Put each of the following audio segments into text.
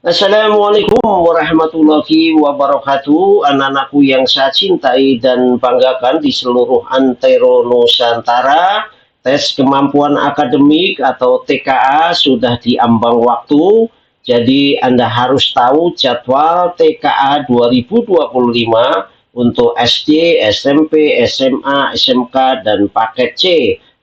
Assalamualaikum warahmatullahi wabarakatuh. Anak-anakku yang saya cintai dan banggakan di seluruh antero Nusantara, tes kemampuan akademik atau TKA sudah diambang waktu. Jadi Anda harus tahu jadwal TKA 2025 untuk SD, SMP, SMA, SMK, dan paket C,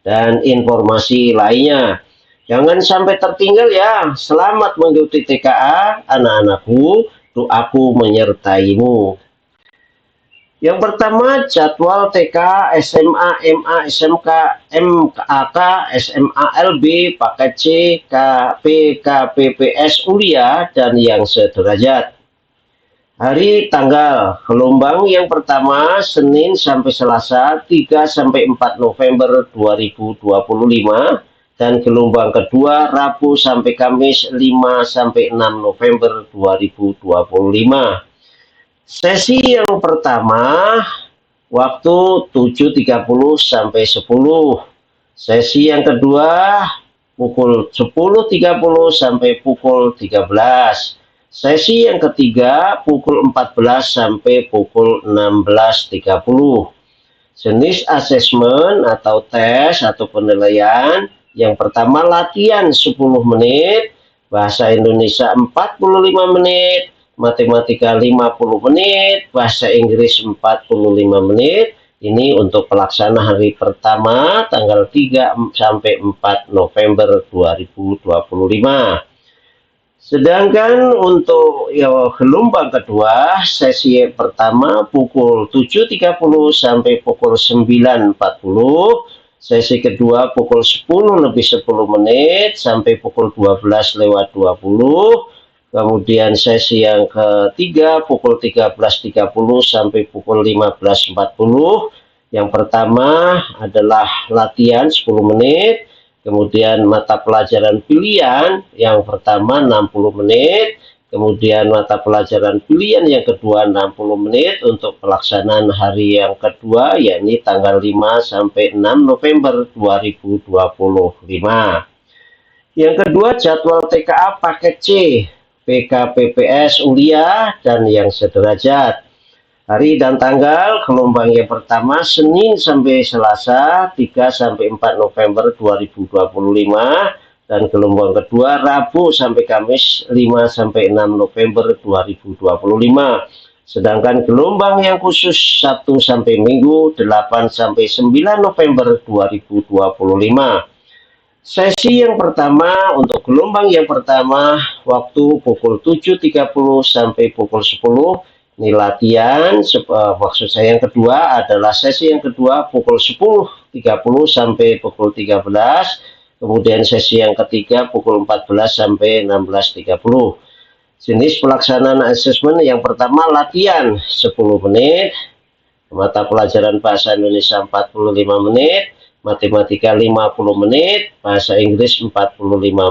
dan informasi lainnya. Jangan sampai tertinggal ya. Selamat mengikuti TKA, anak-anakku. Doaku menyertaimu. Yang pertama, jadwal TK, SMA, MA, SMK, MAK, SMALB, paket C, KP, KPPS, Ulia, dan yang sederajat. Hari tanggal gelombang yang pertama Senin sampai Selasa 3 sampai 4 November 2025 dan gelombang kedua Rabu sampai Kamis 5 sampai 6 November 2025. Sesi yang pertama waktu 7.30 sampai 10. Sesi yang kedua pukul 10.30 sampai pukul 13. Sesi yang ketiga pukul 14 sampai pukul 16.30. Jenis asesmen atau tes atau penilaian yang pertama latihan 10 menit, bahasa Indonesia 45 menit, matematika 50 menit, bahasa Inggris 45 menit. Ini untuk pelaksana hari pertama tanggal 3 sampai 4 November 2025. Sedangkan untuk gelombang kedua, sesi pertama pukul 7.30 sampai pukul 9.40, sesi kedua pukul 10 lebih 10 menit sampai pukul 12 lewat 20, kemudian sesi yang ketiga pukul 13.30 sampai pukul 15.40. Yang pertama adalah latihan 10 menit, kemudian mata pelajaran pilihan yang pertama 60 menit, kemudian mata pelajaran pilihan yang kedua 60 menit untuk pelaksanaan hari yang kedua, yakni tanggal 5 sampai 6 November 2025. Yang kedua jadwal TKA paket C, PKPPS Ulia dan yang sederajat. Hari dan tanggal gelombang yang pertama Senin sampai Selasa 3 sampai 4 November 2025 dan gelombang kedua Rabu sampai Kamis 5 sampai 6 November 2025. Sedangkan gelombang yang khusus Sabtu sampai Minggu 8 sampai 9 November 2025. Sesi yang pertama untuk gelombang yang pertama waktu pukul 7.30 sampai pukul 10. Ini latihan, maksud saya yang kedua adalah sesi yang kedua pukul 10.30 sampai pukul 13, kemudian sesi yang ketiga pukul 14 sampai 16.30. Jenis pelaksanaan asesmen yang pertama latihan 10 menit, mata pelajaran bahasa Indonesia 45 menit, matematika 50 menit, bahasa Inggris 45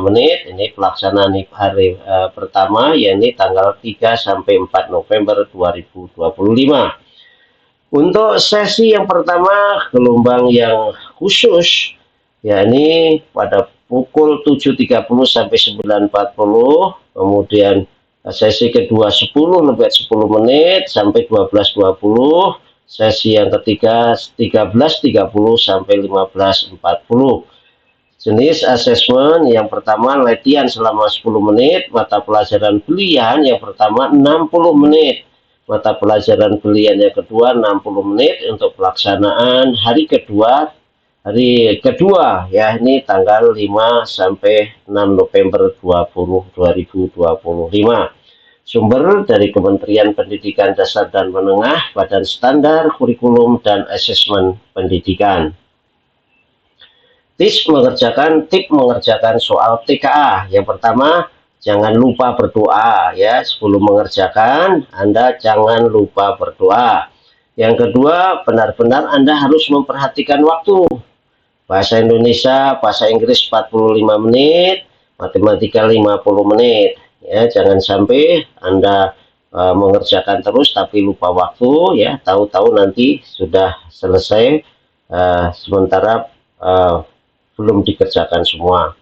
menit. Ini pelaksanaan hari pertama, yakni tanggal 3 sampai 4 November 2025. Untuk sesi yang pertama, gelombang yang khusus, yakni pada pukul 7.30 sampai 9.40, kemudian sesi kedua 10 lebih 10 menit sampai 12.20, sesi yang ketiga 13.30 sampai 15.40. Jenis asesmen yang pertama latihan selama 10 menit, mata pelajaran pilihan yang pertama 60 menit, mata pelajaran pilihan yang kedua 60 menit untuk pelaksanaan hari kedua ya, ini tanggal 5 sampai 6 November 2025. Sumber dari Kementerian Pendidikan Dasar dan Menengah, Badan Standar Kurikulum dan Asesmen Pendidikan. Tip mengerjakan soal TKA. Yang pertama, jangan lupa berdoa ya. Sebelum mengerjakan, Anda jangan lupa berdoa. Yang kedua, benar-benar Anda harus memperhatikan waktu. Bahasa Indonesia, bahasa Inggris 45 menit, matematika 50 menit. Ya, jangan sampai Anda mengerjakan terus tapi lupa waktu ya, tahu-tahu nanti sudah selesai sementara belum dikerjakan semua.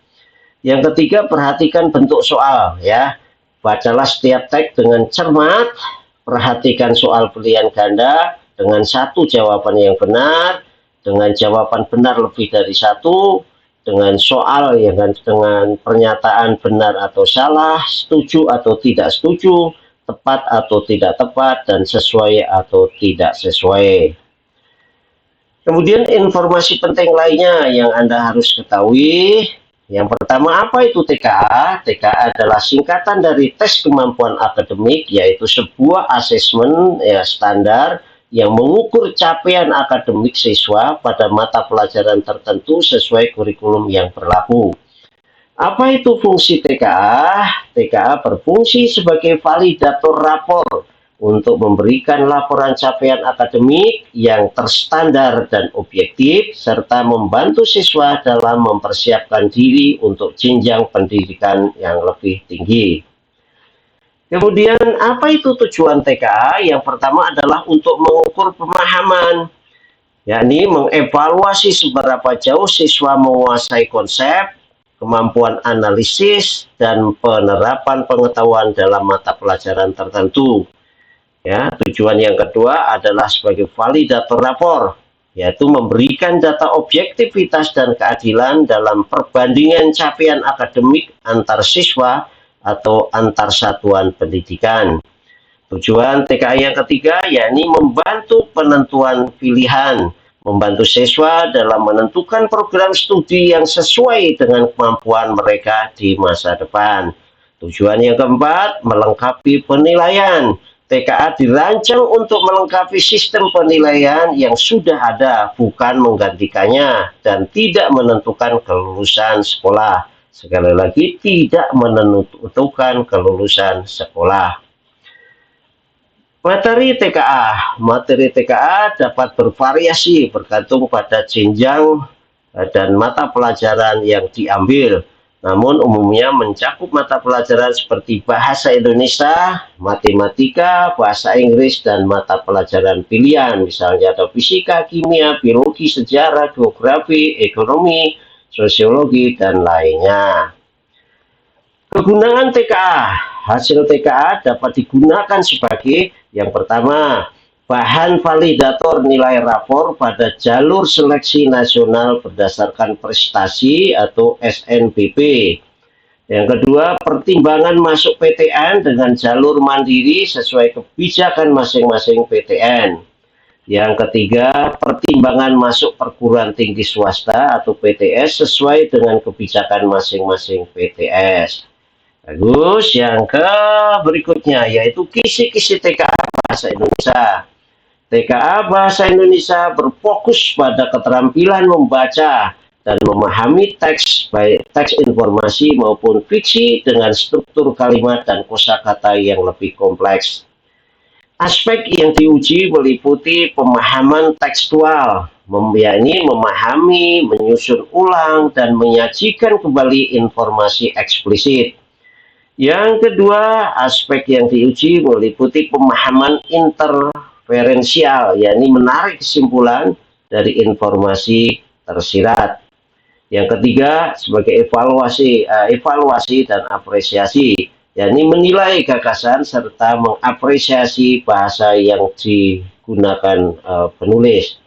Yang ketiga, perhatikan bentuk soal ya. Bacalah setiap teks dengan cermat, perhatikan soal pilihan ganda dengan satu jawaban yang benar, dengan jawaban benar lebih dari satu, dengan soal dengan pernyataan benar atau salah, setuju atau tidak setuju, tepat atau tidak tepat, dan sesuai atau tidak sesuai. Kemudian informasi penting lainnya yang Anda harus ketahui. Yang pertama, apa itu TKA? TKA adalah singkatan dari tes kemampuan akademik, yaitu sebuah asesmen standar yang mengukur capaian akademik siswa pada mata pelajaran tertentu sesuai kurikulum yang berlaku. Apa itu fungsi TKA? TKA berfungsi sebagai validator rapor untuk memberikan laporan capaian akademik yang terstandar dan objektif, serta membantu siswa dalam mempersiapkan diri untuk jenjang pendidikan yang lebih tinggi. Kemudian, apa itu tujuan TKA? Yang pertama adalah untuk mengukur pemahaman, yakni mengevaluasi seberapa jauh siswa menguasai konsep, kemampuan analisis, dan penerapan pengetahuan dalam mata pelajaran tertentu. Ya, tujuan yang kedua adalah sebagai validator rapor, yaitu memberikan data objektivitas dan keadilan dalam perbandingan capaian akademik antar siswa atau antar satuan pendidikan. Tujuan TKA yang ketiga yakni membantu penentuan pilihan, membantu siswa dalam menentukan program studi yang sesuai dengan kemampuan mereka di masa depan. Tujuan yang keempat, melengkapi penilaian. TKA dirancang untuk melengkapi sistem penilaian yang sudah ada, bukan menggantikannya, dan tidak menentukan kelulusan sekolah. Sekali lagi, tidak menentukan kelulusan sekolah. Materi TKA dapat bervariasi bergantung pada jenjang dan mata pelajaran yang diambil. Namun umumnya mencakup mata pelajaran seperti bahasa Indonesia, matematika, bahasa Inggris, dan mata pelajaran pilihan. Misalnya ada fisika, kimia, biologi, sejarah, geografi, ekonomi, sosiologi, dan lainnya. Kegunaan TKA. Hasil TKA dapat digunakan sebagai yang pertama, bahan validator nilai rapor pada jalur seleksi nasional berdasarkan prestasi atau SNBP. Yang kedua, pertimbangan masuk PTN dengan jalur mandiri sesuai kebijakan masing-masing PTN. Yang ketiga, pertimbangan masuk perguruan tinggi swasta atau PTS sesuai dengan kebijakan masing-masing PTS. Bagus, yang berikutnya yaitu kisi-kisi TKA Bahasa Indonesia. TKA Bahasa Indonesia berfokus pada keterampilan membaca dan memahami teks, baik teks informasi maupun fiksi dengan struktur kalimat dan kosakata yang lebih kompleks. Aspek yang diuji meliputi pemahaman tekstual, yakni memahami, menyusun ulang, dan menyajikan kembali informasi eksplisit. Yang kedua, aspek yang diuji meliputi pemahaman interferensial, yakni menarik kesimpulan dari informasi tersirat. Yang ketiga, sebagai evaluasi dan apresiasi, yakni menilai gagasan serta mengapresiasi bahasa yang digunakan penulis.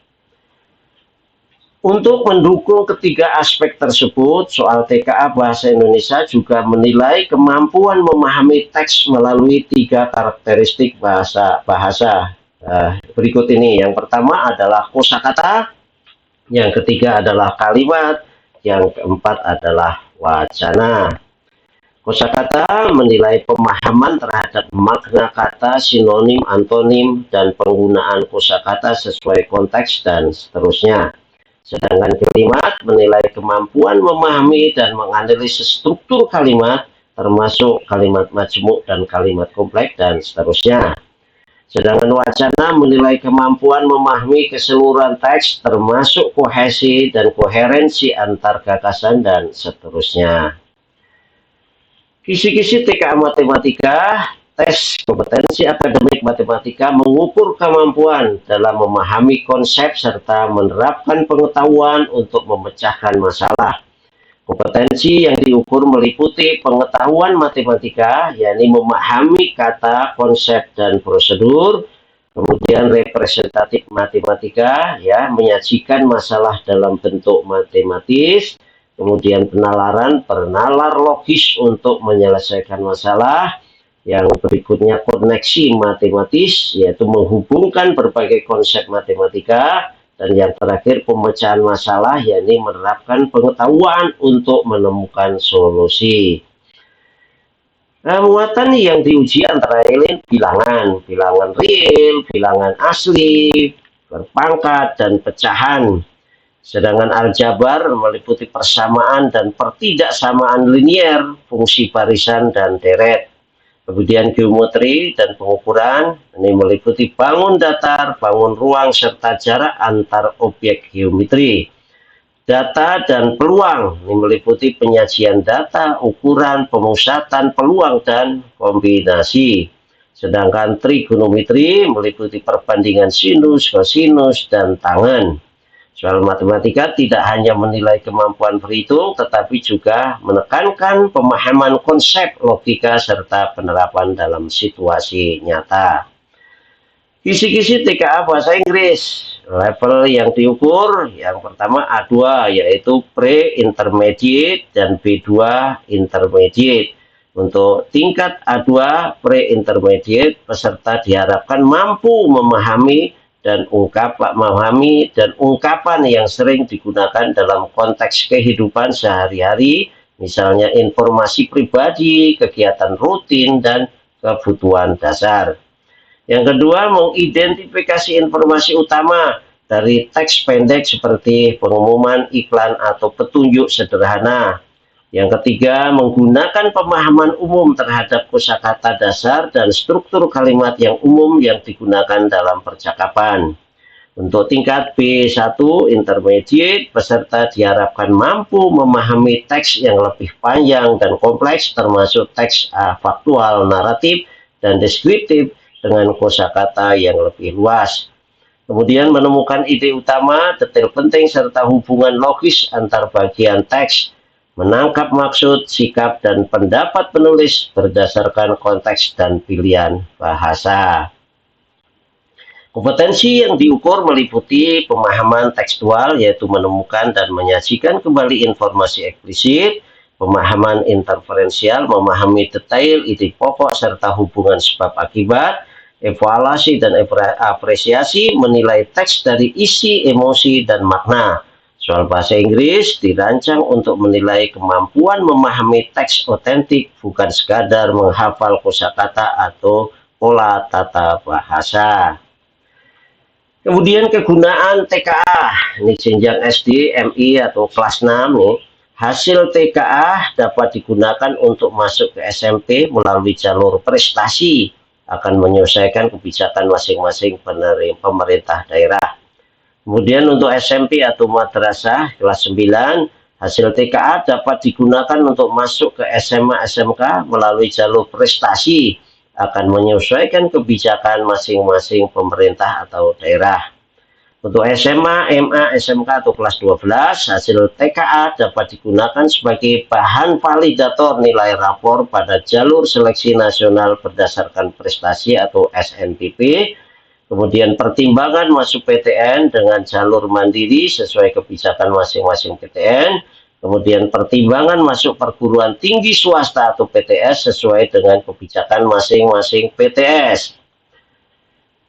Untuk mendukung ketiga aspek tersebut, soal TKA Bahasa Indonesia juga menilai kemampuan memahami teks melalui tiga karakteristik bahasa. Berikut ini. Yang pertama adalah kosakata, yang ketiga adalah kalimat, yang keempat adalah wacana. Kosakata menilai pemahaman terhadap makna kata, sinonim, antonim, dan penggunaan kosakata sesuai konteks dan seterusnya. Sedangkan kalimat menilai kemampuan memahami dan menganalisis struktur kalimat, termasuk kalimat majmuk dan kalimat kompleks dan seterusnya. Sedangkan wacana menilai kemampuan memahami keseluruhan teks, termasuk kohesi dan koherensi antar gagasan dan seterusnya. Kisi-kisi TKA Matematika. Tes kompetensi akademik matematika mengukur kemampuan dalam memahami konsep serta menerapkan pengetahuan untuk memecahkan masalah. Kompetensi yang diukur meliputi pengetahuan matematika, yakni memahami kata, konsep, dan prosedur. Kemudian representatif matematika, ya, menyajikan masalah dalam bentuk matematis. Kemudian penalaran, bernalar logis untuk menyelesaikan masalah. Yang berikutnya koneksi matematis, yaitu menghubungkan berbagai konsep matematika. Dan yang terakhir pemecahan masalah, yakni menerapkan pengetahuan untuk menemukan solusi. Nah, muatan yang diuji antara lain bilangan, bilangan real, bilangan asli, berpangkat, dan pecahan. Sedangkan aljabar meliputi persamaan dan pertidaksamaan linier, fungsi barisan, dan deret. Kemudian geometri dan pengukuran, ini meliputi bangun datar, bangun ruang, serta jarak antar objek geometri. Data dan peluang, ini meliputi penyajian data, ukuran, pemusatan, peluang, dan kombinasi. Sedangkan trigonometri meliputi perbandingan sinus, kosinus, dan tangen. Soal matematika tidak hanya menilai kemampuan berhitung, tetapi juga menekankan pemahaman konsep logika serta penerapan dalam situasi nyata. Kisi-kisi TKA bahasa Inggris. Level yang diukur, yang pertama A2, yaitu pre-intermediate, dan B2 intermediate. Untuk tingkat A2 pre-intermediate, peserta diharapkan mampu memahami dan ungkapan yang sering digunakan dalam konteks kehidupan sehari-hari, misalnya informasi pribadi, kegiatan rutin, dan kebutuhan dasar. Yang kedua, mengidentifikasi informasi utama dari teks pendek seperti pengumuman, iklan, atau petunjuk sederhana. Yang ketiga, menggunakan pemahaman umum terhadap kosakata dasar dan struktur kalimat yang umum yang digunakan dalam percakapan. Untuk tingkat B1 intermediate, peserta diharapkan mampu memahami teks yang lebih panjang dan kompleks, termasuk teks faktual, naratif, dan deskriptif dengan kosakata yang lebih luas. Kemudian menemukan ide utama, detail penting, serta hubungan logis antar bagian teks. Menangkap maksud, sikap, dan pendapat penulis berdasarkan konteks dan pilihan bahasa. Kompetensi yang diukur meliputi pemahaman tekstual, yaitu menemukan dan menyajikan kembali informasi eksplisit, pemahaman interferensial, memahami detail, ide pokok, serta hubungan sebab akibat, evaluasi dan apresiasi, menilai teks dari isi, emosi, dan makna. Soal bahasa Inggris dirancang untuk menilai kemampuan memahami teks otentik, bukan sekadar menghafal kosakata atau pola tata bahasa. Kemudian kegunaan TKA, ini jenjang SD, MI, atau kelas 6 nih. Hasil TKA dapat digunakan untuk masuk ke SMP melalui jalur prestasi, akan menyelesaikan kebijakan masing-masing pemerintah daerah. Kemudian untuk SMP atau madrasah kelas 9, hasil TKA dapat digunakan untuk masuk ke SMA SMK melalui jalur prestasi, akan menyesuaikan kebijakan masing-masing pemerintah atau daerah. Untuk SMA, MA, SMK atau kelas 12, hasil TKA dapat digunakan sebagai bahan validator nilai rapor pada jalur seleksi nasional berdasarkan prestasi atau SNBP. Kemudian pertimbangan masuk PTN dengan jalur mandiri sesuai kebijakan masing-masing PTN. Kemudian pertimbangan masuk perguruan tinggi swasta atau PTS sesuai dengan kebijakan masing-masing PTS.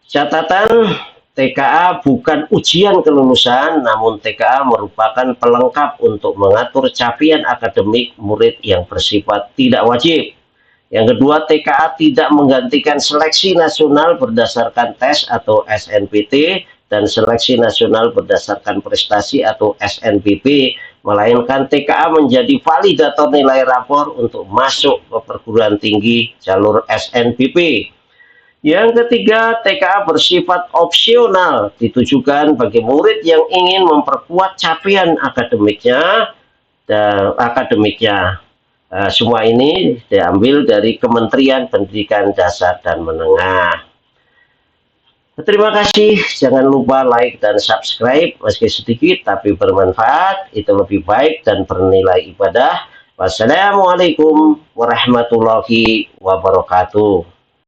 Catatan, TKA bukan ujian kelulusan, namun TKA merupakan pelengkap untuk mengatur capaian akademik murid yang bersifat tidak wajib. Yang kedua, TKA tidak menggantikan seleksi nasional berdasarkan tes atau SNBT dan seleksi nasional berdasarkan prestasi atau SNBP, melainkan TKA menjadi validator nilai rapor untuk masuk ke perguruan tinggi jalur SNBP. Yang ketiga, TKA bersifat opsional, ditujukan bagi murid yang ingin memperkuat capaian akademiknya. Semua ini diambil dari Kementerian Pendidikan Dasar dan Menengah. Terima kasih, jangan lupa like dan subscribe, meski sedikit tapi bermanfaat, itu lebih baik dan bernilai ibadah. Wassalamualaikum warahmatullahi wabarakatuh.